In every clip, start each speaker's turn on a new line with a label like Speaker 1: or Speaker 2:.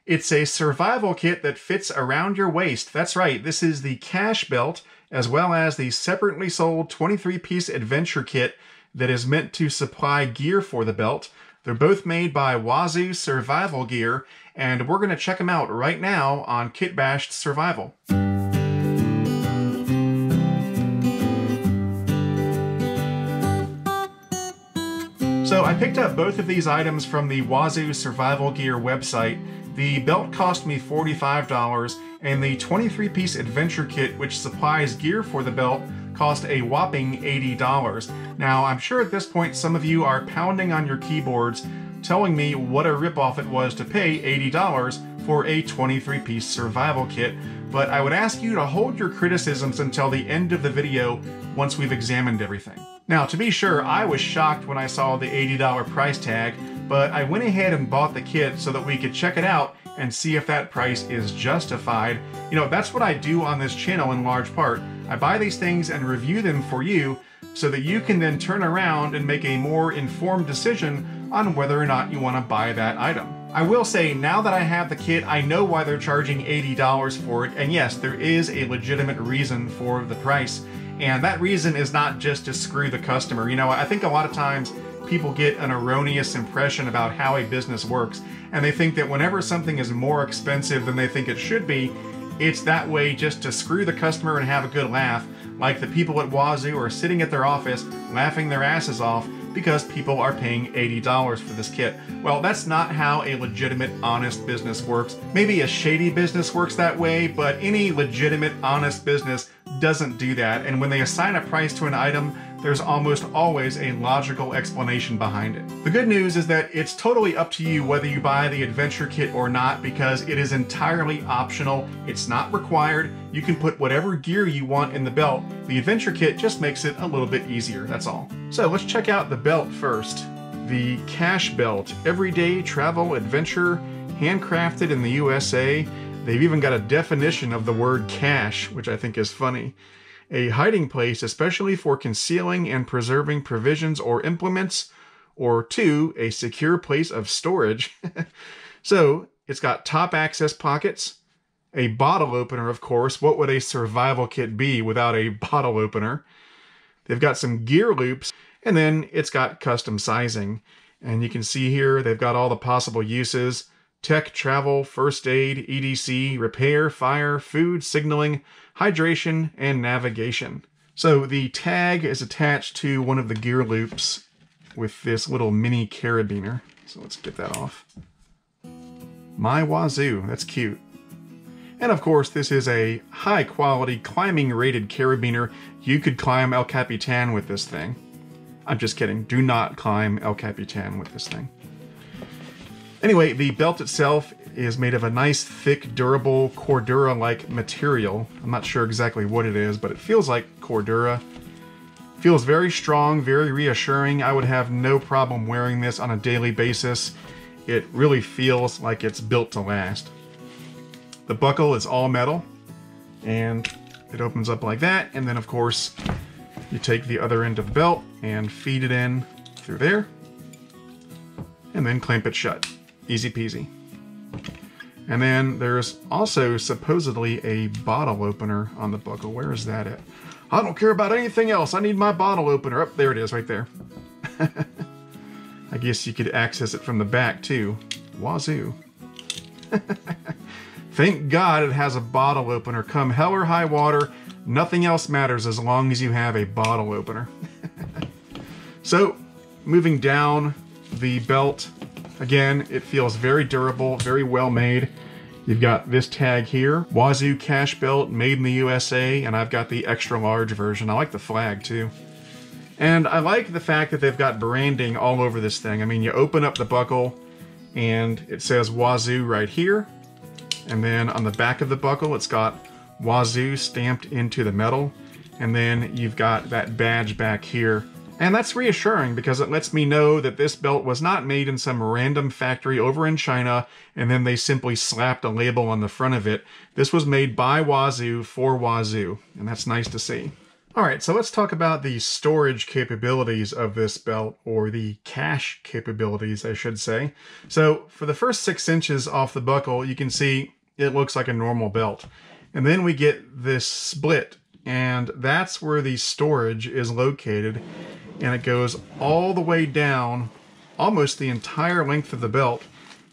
Speaker 1: It's a survival kit that fits around your waist. That's right, this is the cash belt, as well as the separately sold 23-piece adventure kit that is meant to supply gear for the belt. They're both made by Wazoo Survival Gear, and we're going to check them out right now on Kitbashed Survival. So I picked up both of these items from the Wazoo Survival Gear website. The belt cost me $45, and the 23-piece adventure kit, which supplies gear for the belt, cost a whopping $80. Now, I'm sure at this point some of you are pounding on your keyboards telling me what a ripoff it was to pay $80 for a 23-piece survival kit, but I would ask you to hold your criticisms until the end of the video once we've examined everything. Now, to be sure, I was shocked when I saw the $80 price tag, but I went ahead and bought the kit so that we could check it out and see if that price is justified. You know, that's what I do on this channel in large part. I buy these things and review them for you so that you can then turn around and make a more informed decision on whether or not you want to buy that item. I will say, now that I have the kit, I know why they're charging $80 for it, and yes, there is a legitimate reason for the price. And that reason is not just to screw the customer. You know, I think a lot of times people get an erroneous impression about how a business works, and they think that whenever something is more expensive than they think it should be, it's that way just to screw the customer and have a good laugh, like the people at Wazoo are sitting at their office laughing their asses off because people are paying $80 for this kit. Well, that's not how a legitimate, honest business works. Maybe a shady business works that way, but any legitimate, honest business doesn't do that. And when they assign a price to an item, there's almost always a logical explanation behind it. The good news is that it's totally up to you whether you buy the adventure kit or not, because it is entirely optional. It's not required. You can put whatever gear you want in the belt. The adventure kit just makes it a little bit easier, that's all. So let's check out the belt first. The Cash Belt, everyday travel adventure, handcrafted in the USA. They've even got a definition of the word cash, which I think is funny. A hiding place especially for concealing and preserving provisions or implements, or 2, a secure place of storage. So it's got top access pockets, a bottle opener, of course. What would a survival kit be without a bottle opener? They've got some gear loops, and then it's got custom sizing. And you can see here they've got all the possible uses: tech, travel, first aid, EDC, repair, fire, food, signaling, hydration, and navigation. So the tag is attached to one of the gear loops with this little mini carabiner. So let's get that off. My Wazoo, that's cute. And of course, this is a high quality climbing rated carabiner. You could climb El Capitan with this thing. I'm just kidding. Do not climb El Capitan with this thing. Anyway, the belt itself is made of a nice, thick, durable, Cordura-like material. I'm not sure exactly what it is, but it feels like Cordura. Feels very strong, very reassuring. I would have no problem wearing this on a daily basis. It really feels like it's built to last. The buckle is all metal, and it opens up like that, and then of course you take the other end of the belt and feed it in through there, and then clamp it shut. Easy peasy. And then there's also supposedly a bottle opener on the buckle. Where is that at? I don't care about anything else. I need my bottle opener. Oh, there it is right there. I guess you could access it from the back too. Wazoo. Thank God it has a bottle opener. Come hell or high water, nothing else matters as long as you have a bottle opener. So, moving down the belt, again, it feels very durable, very well made. You've got this tag here, Wazoo Cash Belt, made in the USA, and I've got the extra large version. I like the flag too. And I like the fact that they've got branding all over this thing. I mean, you open up the buckle and it says Wazoo right here. And then on the back of the buckle, it's got Wazoo stamped into the metal. And then you've got that badge back here. And that's reassuring because it lets me know that this belt was not made in some random factory over in China and then they simply slapped a label on the front of it. This was made by Wazoo for Wazoo, and that's nice to see. All right, so let's talk about the storage capabilities of this belt, or the cache capabilities, I should say. So for the first 6 inches off the buckle, you can see it looks like a normal belt. And then we get this split, and that's where the storage is located. And it goes all the way down, almost the entire length of the belt,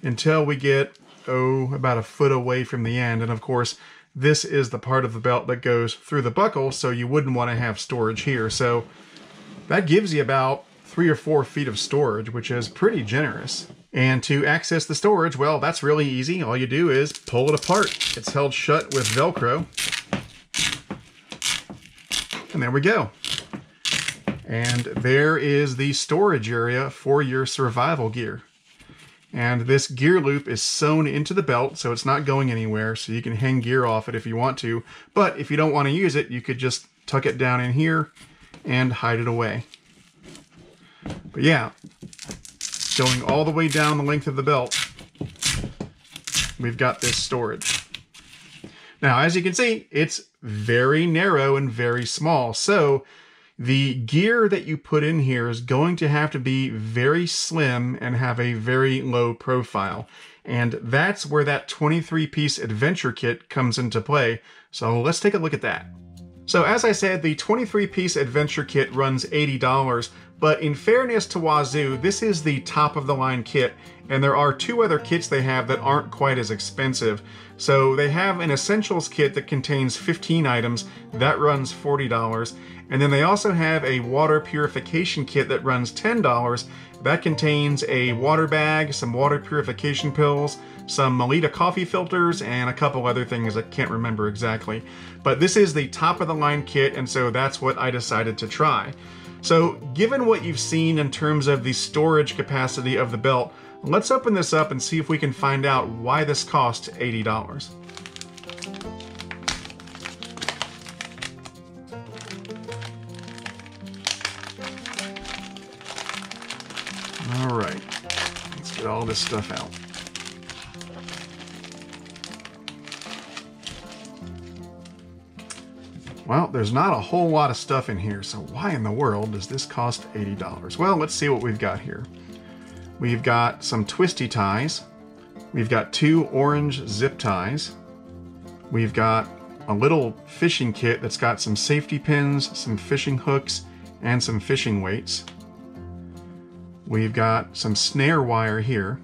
Speaker 1: until we get, about a foot away from the end. And of course, this is the part of the belt that goes through the buckle, so you wouldn't want to have storage here. So that gives you about 3 or 4 feet of storage, which is pretty generous. And to access the storage, well, that's really easy. All you do is pull it apart. It's held shut with Velcro. And there we go. And there is the storage area for your survival gear. And this gear loop is sewn into the belt, so it's not going anywhere, so you can hang gear off it if you want to. But if you don't want to use it, you could just tuck it down in here and hide it away. But yeah, going all the way down the length of the belt, we've got this storage. Now, as you can see, it's very narrow and very small, so the gear that you put in here is going to have to be very slim and have a very low profile. And that's where that 23-piece adventure kit comes into play. So let's take a look at that. So as I said, the 23-piece adventure kit runs $80, but in fairness to Wazoo, this is the top of the line kit, and there are 2 other kits they have that aren't quite as expensive. So they have an essentials kit that contains 15 items, that runs $40, and then they also have a water purification kit that runs $10. That contains a water bag, some water purification pills, some Melita coffee filters, and a couple other things I can't remember exactly. But this is the top of the line kit, and so that's what I decided to try. So given what you've seen in terms of the storage capacity of the belt, let's open this up and see if we can find out why this cost $80. All right, let's get all this stuff out. Well, there's not a whole lot of stuff in here, so why in the world does this cost $80? Well, let's see what we've got here. We've got some twisty ties. We've got 2 orange zip ties. We've got a little fishing kit that's got some safety pins, some fishing hooks, and some fishing weights. We've got some snare wire here.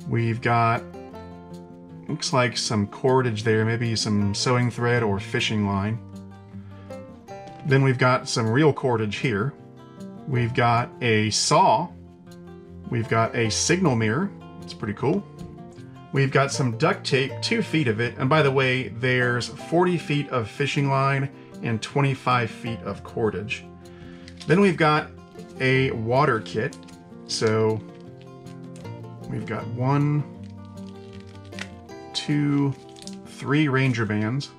Speaker 1: We've got, looks like some cordage there, maybe some sewing thread or fishing line. Then we've got some real cordage here. We've got a saw. We've got a signal mirror. It's pretty cool. We've got some duct tape, 2 feet of it. And by the way, there's 40 feet of fishing line and 25 feet of cordage. Then we've got a water kit. So we've got 1, 2, 3 Ranger bands,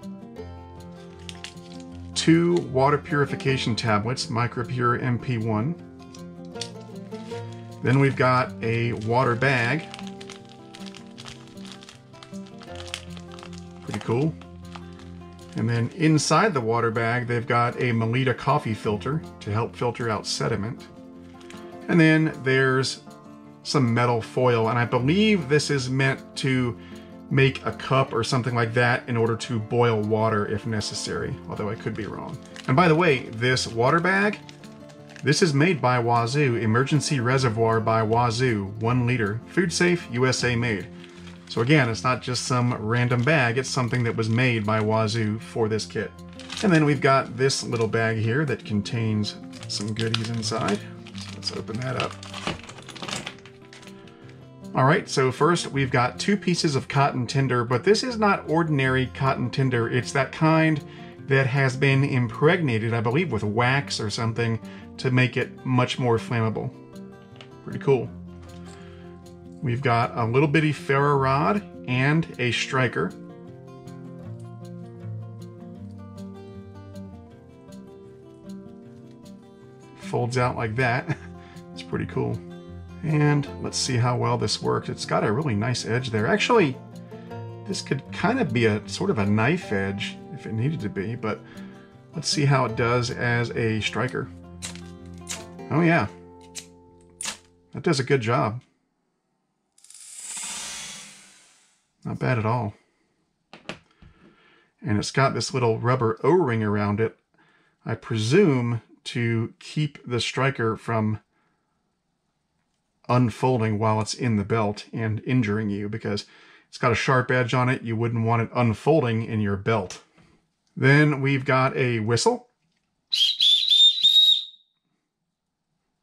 Speaker 1: 2 water purification tablets, MicroPure MP1. Then we've got a water bag. Pretty cool. And then inside the water bag, they've got a Melita coffee filter to help filter out sediment. And then there's some metal foil, and I believe this is meant to make a cup or something like that in order to boil water if necessary, although I could be wrong. And by the way, this water bag, this is made by Wazoo, emergency reservoir by Wazoo, 1 liter, food safe, USA made. So again, it's not just some random bag, it's something that was made by Wazoo for this kit. And then we've got this little bag here that contains some goodies inside. So let's open that up. All right, so first we've got 2 pieces of cotton tinder, but this is not ordinary cotton tinder. It's that kind that has been impregnated, I believe, with wax or something to make it much more flammable. Pretty cool. We've got a little bitty ferro rod and a striker. Folds out like that. It's pretty cool. And let's see how well this works. It's got a really nice edge there. Actually, this could kind of be a sort of a knife edge if it needed to be, but Let's see how it does as a striker. Oh yeah, that does a good job. Not bad at all. And it's got this little rubber O-ring around it, I presume to keep the striker from unfolding while it's in the belt and injuring you, because it's got a sharp edge on it. You wouldn't want it unfolding in your belt. Then we've got a whistle.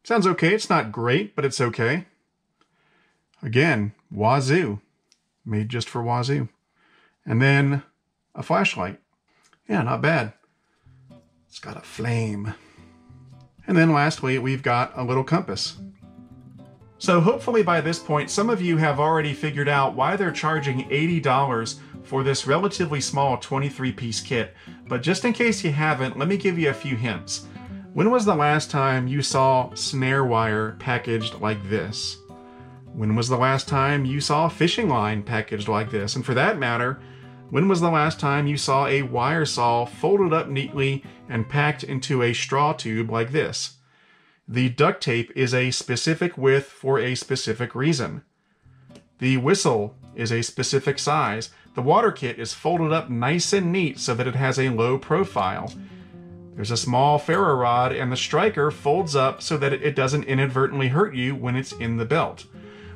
Speaker 1: Sounds okay. It's not great, but it's okay. Again, Wazoo. Made just for Wazoo. And then a flashlight. Yeah, not bad. It's got a flame. And then lastly, we've got a little compass. So hopefully by this point, some of you have already figured out why they're charging $80 for this relatively small 23-piece kit. But just in case you haven't, let me give you a few hints. When was the last time you saw snare wire packaged like this? When was the last time you saw a fishing line packaged like this? And for that matter, when was the last time you saw a wire saw folded up neatly and packed into a straw tube like this? The duct tape is a specific width for a specific reason. The whistle is a specific size. The water kit is folded up nice and neat so that it has a low profile. There's a small ferro rod, and the striker folds up so that it doesn't inadvertently hurt you when it's in the belt.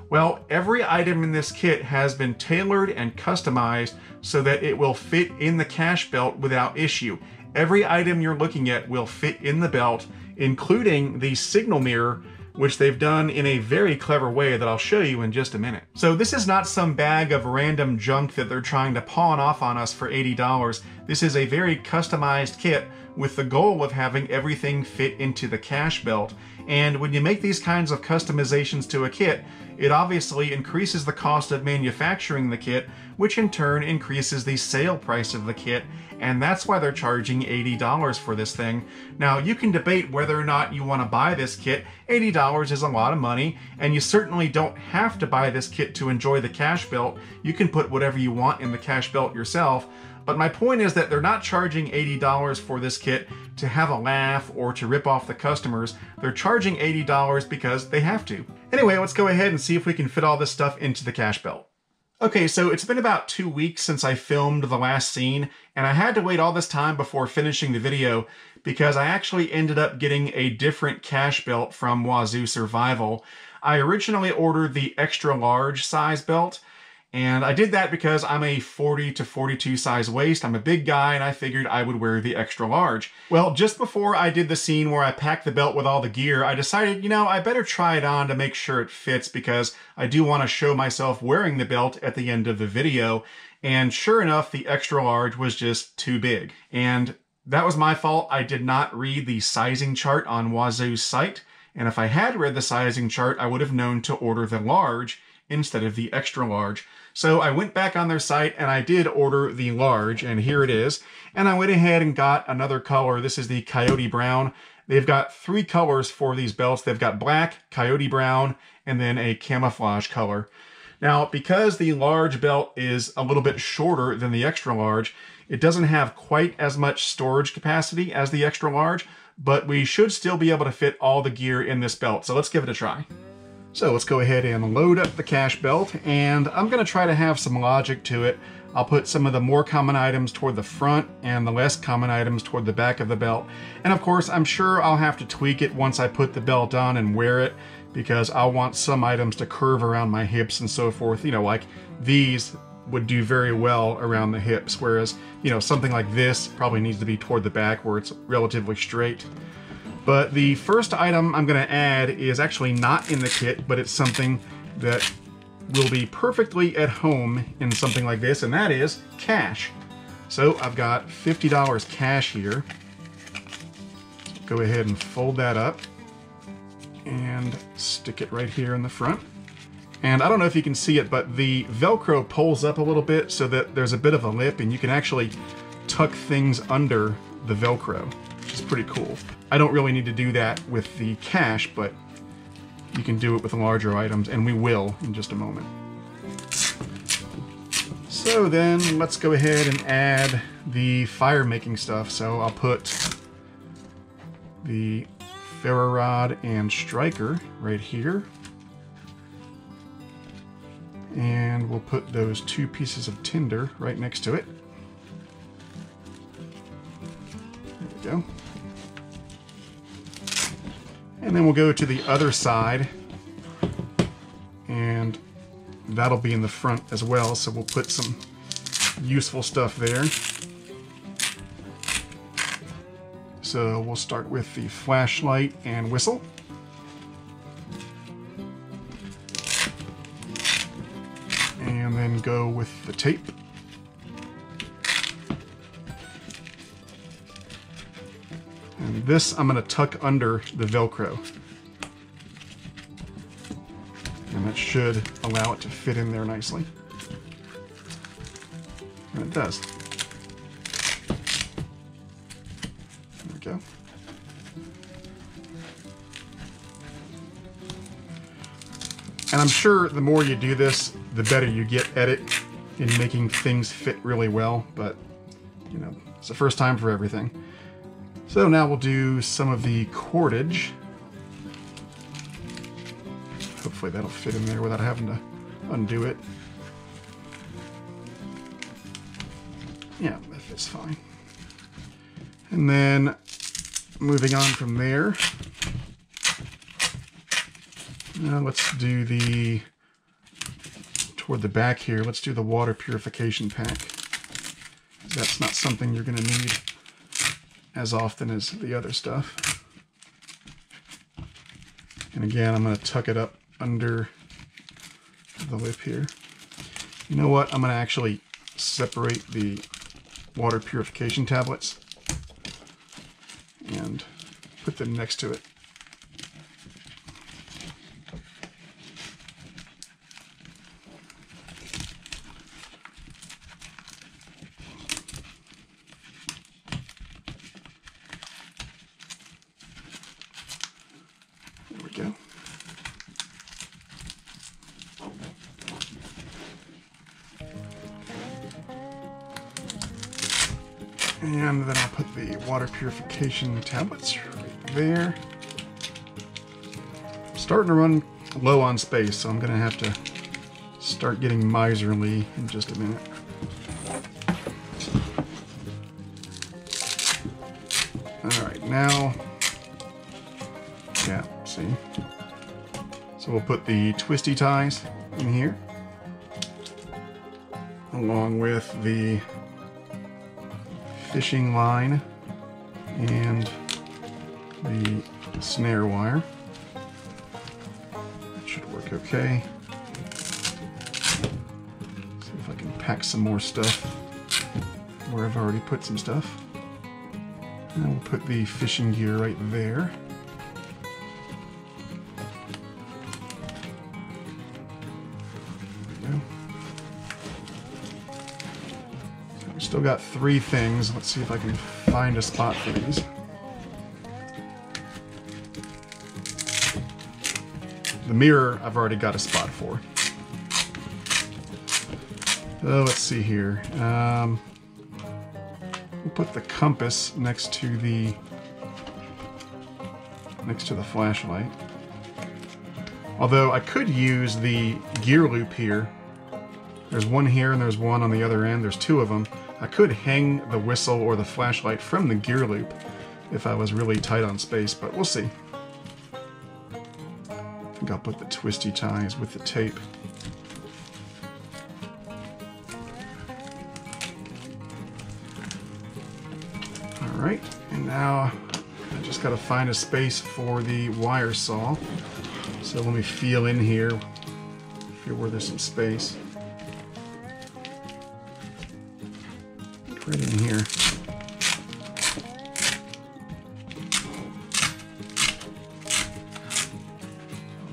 Speaker 1: Well, every item in this kit has been tailored and customized so that it will fit in the cash belt without issue. Every item you're looking at will fit in the belt, including the signal mirror, which they've done in a very clever way that I'll show you in just a minute. So this is not some bag of random junk that they're trying to pawn off on us for $80. This is a very customized kit with the goal of having everything fit into the cash belt. And when you make these kinds of customizations to a kit, it obviously increases the cost of manufacturing the kit, which in turn increases the sale price of the kit, and that's why they're charging $80 for this thing. Now, you can debate whether or not you want to buy this kit. $80 is a lot of money, and you certainly don't have to buy this kit to enjoy the cash belt. You can put whatever you want in the cash belt yourself. But my point is that they're not charging $80 for this kit to have a laugh or to rip off the customers. They're charging $80 because they have to. Anyway, let's go ahead and see if we can fit all this stuff into the cash belt. Okay, so it's been about 2 weeks since I filmed the last scene, and I had to wait all this time before finishing the video because I actually ended up getting a different cash belt from Wazoo Survival. I originally ordered the extra large size belt, and I did that because I'm a 40 to 42 size waist. I'm a big guy, and I figured I would wear the extra large. Well, just before I did the scene where I packed the belt with all the gear, I decided, you know, I better try it on to make sure it fits because I do want to show myself wearing the belt at the end of the video. And sure enough, the extra large was just too big. And that was my fault. I did not read the sizing chart on Wazoo's site. And if I had read the sizing chart, I would have known to order the large instead of the extra large. So I went back on their site and I did order the large, and here it is. And I went ahead and got another color. This is the Coyote Brown. They've got 3 colors for these belts. They've got black, Coyote Brown, and then a camouflage color. Now, because the large belt is a little bit shorter than the extra large, it doesn't have quite as much storage capacity as the extra large, but we should still be able to fit all the gear in this belt. So let's give it a try. So let's go ahead and load up the cash belt, and I'm going to try to have some logic to it. I'll put some of the more common items toward the front and the less common items toward the back of the belt. And of course, I'm sure I'll have to tweak it once I put the belt on and wear it, because I'll want some items to curve around my hips and so forth. You know, like these would do very well around the hips, whereas, you know, something like this probably needs to be toward the back where it's relatively straight. But the first item I'm going to add is actually not in the kit, but it's something that will be perfectly at home in something like this, and that is cash. So I've got $50 cash here. Go ahead and fold that up and stick it right here in the front. And I don't know if you can see it, but the Velcro pulls up a little bit so that there's a bit of a lip, and you can actually tuck things under the Velcro, which is pretty cool. I don't really need to do that with the cash, but you can do it with larger items, and we will in just a moment. So then let's go ahead and add the fire making stuff. So I'll put the ferro rod and striker right here. And we'll put those 2 pieces of tinder right next to it. There we go. And then we'll go to the other side, and that'll be in the front as well, so we'll put some useful stuff there. So we'll start with the flashlight and whistle. And then go with the tape. And this I'm going to tuck under the Velcro. And that should allow it to fit in there nicely. And it does. There we go. And I'm sure the more you do this, the better you get at it in making things fit really well, but you know, it's the first time for everything. So now we'll do some of the cordage. Hopefully that'll fit in there without having to undo it. Yeah, that fits fine. And then moving on from there, now let's do the, toward the back here, let's do the water purification pack. That's not something you're going to need as often as the other stuff. And again, I'm going to tuck it up under the lip here. You know what? I'm going to actually separate the water purification tablets and put them next to it. There we go. And then I'll put the water purification tablets right there. I'm starting to run low on space, so I'm going to have to start getting miserly in just a minute. Alright, now, yeah, see? So we'll put the twisty ties in here, along with the fishing line and the snare wire. That should work okay. See if I can pack some more stuff where I've already put some stuff. And we'll put the fishing gear right there. There we go. We've still got 3 things. Let's see if I can find a spot for these. The mirror I've already got a spot for. So let's see here. We'll put the compass next to the flashlight. Although I could use the gear loop here. There's one here and there's one on the other end. There's 2 of them. I could hang the whistle or the flashlight from the gear loop if I was really tight on space, but we'll see. I think I'll put the twisty ties with the tape. Alright, and now I just got to find a space for the wire saw. So let me feel in here, feel where there's some space. Right in here.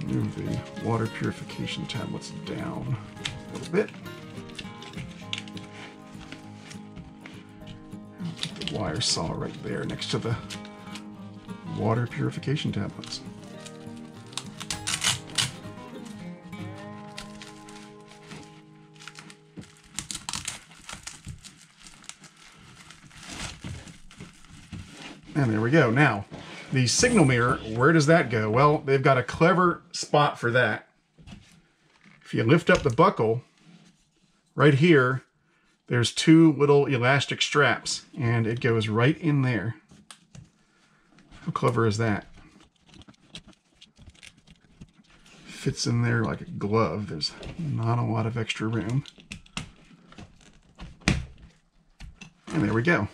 Speaker 1: Move the water purification tablets down a little bit. I'll put the wire saw right there next to the water purification tablets. And there we go. Now, the signal mirror, where does that go? Well, they've got a clever spot for that. If you lift up the buckle, right here, there's two little elastic straps, and it goes right in there. How clever is that? Fits in there like a glove. There's not a lot of extra room. And there we go.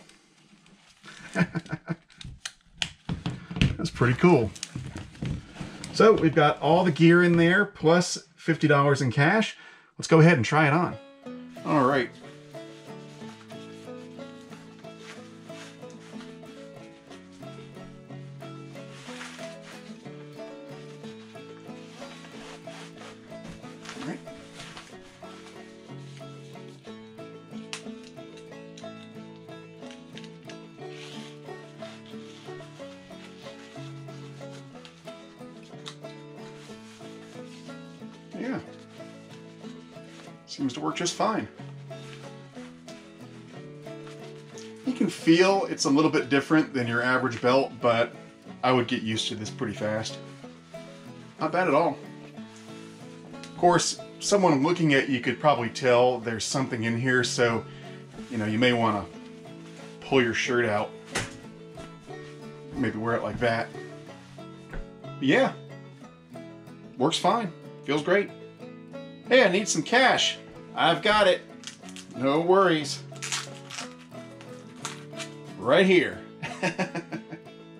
Speaker 1: That's pretty cool. So we've got all the gear in there, plus $50 in cash. Let's go ahead and try it on. All right. Yeah, seems to work just fine. You can feel it's a little bit different than your average belt, but I would get used to this pretty fast. Not bad at all. Of course, someone looking at you could probably tell there's something in here, so you may want to pull your shirt out. Maybe wear it like that. But yeah, works fine. Feels great. Hey, I need some cash. I've got it. No worries. Right here.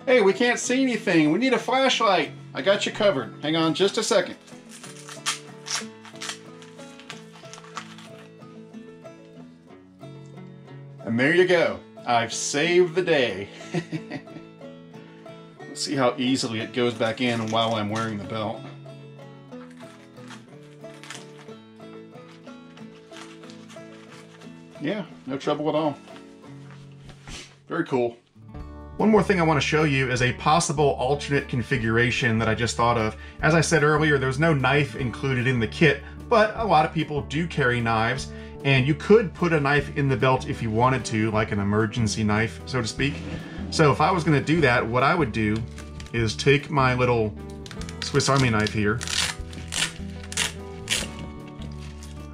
Speaker 1: Hey, we can't see anything. We need a flashlight. I got you covered. Hang on just a second. And there you go. I've saved the day. Let's see how easily it goes back in while I'm wearing the belt. Yeah, no trouble at all. Very cool. One more thing I want to show you is a possible alternate configuration that I just thought of. As I said earlier, there's no knife included in the kit, but a lot of people do carry knives, and you could put a knife in the belt if you wanted to, like an emergency knife, so to speak. So if I was going to do that, what I would do is take my little Swiss Army knife here.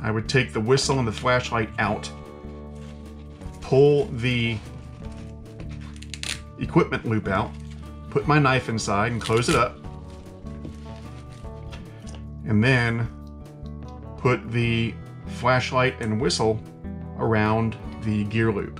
Speaker 1: I would take the whistle and the flashlight out, pull the equipment loop out, put my knife inside and close it up, and then put the flashlight and whistle around the gear loop.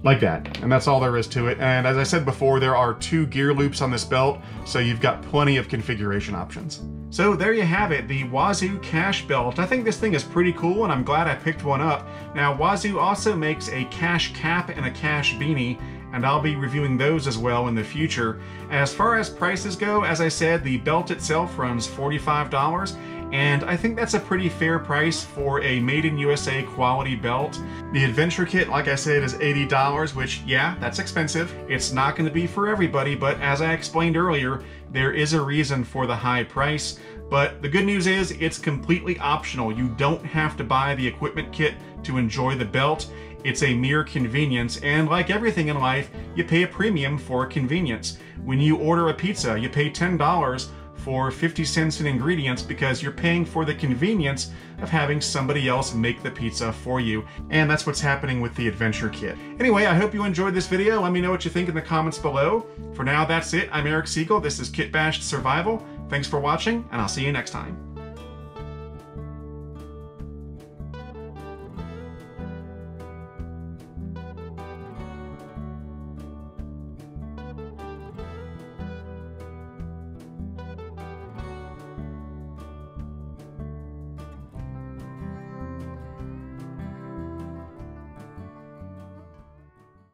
Speaker 1: Like that. And that's all there is to it. And as I said before, there are 2 gear loops on this belt, so you've got plenty of configuration options. So there you have it, the Wazoo cash belt. I think this thing is pretty cool, and I'm glad I picked one up. Now, Wazoo also makes a cash cap and a cash beanie, and I'll be reviewing those as well in the future. As far as prices go, as I said, the belt itself runs $45, and I think that's a pretty fair price for a made in USA quality belt. The adventure kit, like I said, is $80, which, yeah, that's expensive. It's not going to be for everybody, but as I explained earlier, there is a reason for the high price. But the good news is it's completely optional. You don't have to buy the equipment kit to enjoy the belt. It's a mere convenience, and like everything in life, you pay a premium for convenience. When you order a pizza, you pay $10 for 50 cents in ingredients because you're paying for the convenience of having somebody else make the pizza for you. And that's what's happening with the adventure kit. Anyway, I hope you enjoyed this video. Let me know what you think in the comments below. For now, that's it. I'm Eric Siegel. This is Kitbashed Survival. Thanks for watching, and I'll see you next time.